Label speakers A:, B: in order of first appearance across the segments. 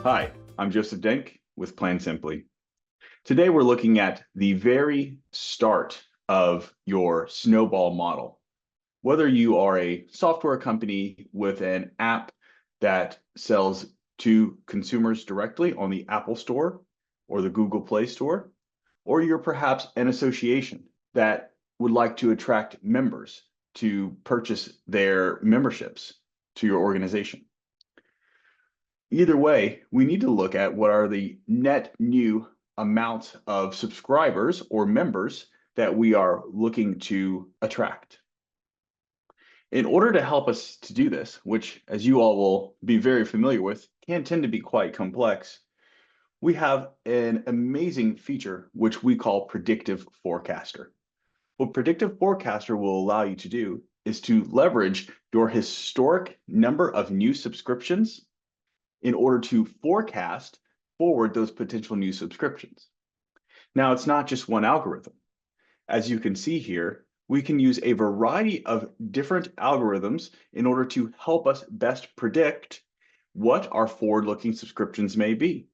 A: Hi, I'm Joseph Denk with Plan Simply. Today we're looking at the very start of your snowball model. Whether you are a software company with an app that sells to consumers directly on the Apple Store or the Google Play Store, or you're perhaps an association that would like to attract members to purchase their memberships to your organization. Either way, we need to look at what are the net new amounts of subscribers or members that we are looking to attract. In order to help us to do this, which as you all will be very familiar with, can tend to be quite complex, we have an amazing feature which we call Predictive Forecaster. What Predictive Forecaster will allow you to do is to leverage your historic number of new subscriptions in order to forecast forward those potential new subscriptions. Now, it's not just one algorithm. As you can see here, we can use a variety of different algorithms in order to help us best predict what our forward-looking subscriptions may be.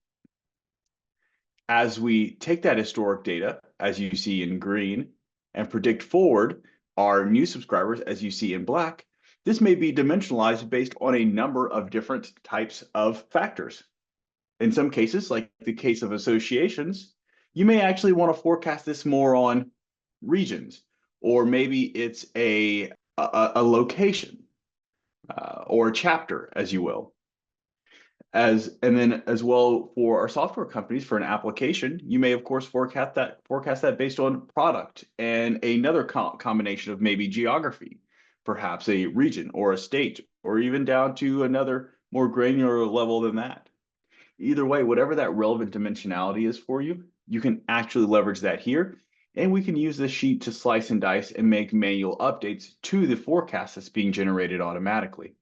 A: As we take that historic data, as you see in green, and predict forward our new subscribers, as you see in black, this may be dimensionalized based on a number of different types of factors. In some cases, like the case of associations, you may actually want to forecast this more on regions, or maybe it's a location or a chapter, as you will. And then as well for our software companies for an application, you may of course forecast that based on product and another combination of maybe geography, perhaps a region or a state, or even down to another more granular level than that. Either way, whatever that relevant dimensionality is for you, you can actually leverage that here. And we can use this sheet to slice and dice and make manual updates to the forecast that's being generated automatically.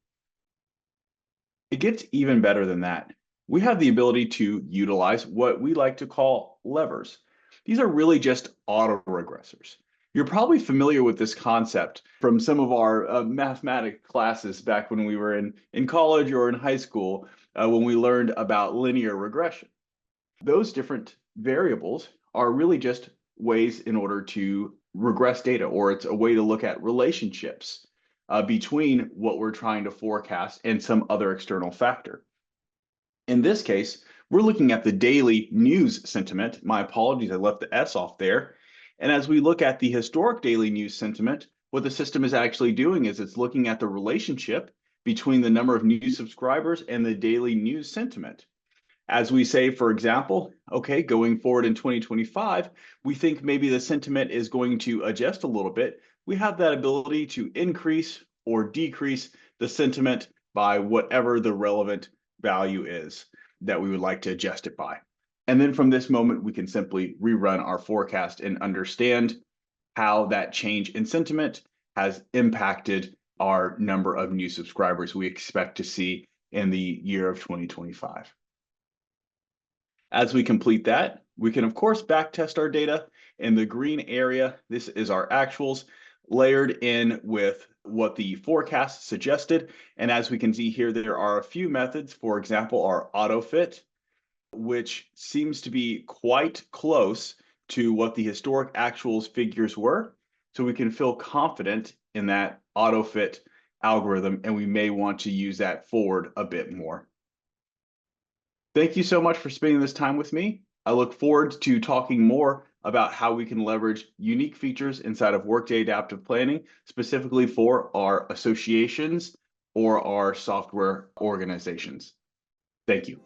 A: It gets even better than that. We have the ability to utilize what we like to call levers. These are really just autoregressors. You're probably familiar with this concept from some of our mathematics classes back when we were in college or in high school when we learned about linear regression. Those different variables are really just ways in order to regress data, or it's a way to look at relationships between what we're trying to forecast and some other external factor. In this case, we're looking at the daily news sentiment. My apologies, I left the S off there. And as we look at the historic daily news sentiment, what the system is actually doing is it's looking at the relationship between the number of new subscribers and the daily news sentiment. As we say, for example, okay, going forward in 2025, we think maybe the sentiment is going to adjust a little bit. We have that ability to increase or decrease the sentiment by whatever the relevant value is that we would like to adjust it by. And then from this moment, we can simply rerun our forecast and understand how that change in sentiment has impacted our number of new subscribers we expect to see in the year of 2025. As we complete that, we can of course backtest our data. In the green area, this is our actuals layered in with what the forecast suggested. And as we can see here, there are a few methods. For example, our AutoFit, which seems to be quite close to what the historic actuals figures were. So we can feel confident in that AutoFit algorithm, and we may want to use that forward a bit more. Thank you so much for spending this time with me. I look forward to talking more about how we can leverage unique features inside of Workday Adaptive Planning, specifically for our associations or our software organizations. Thank you.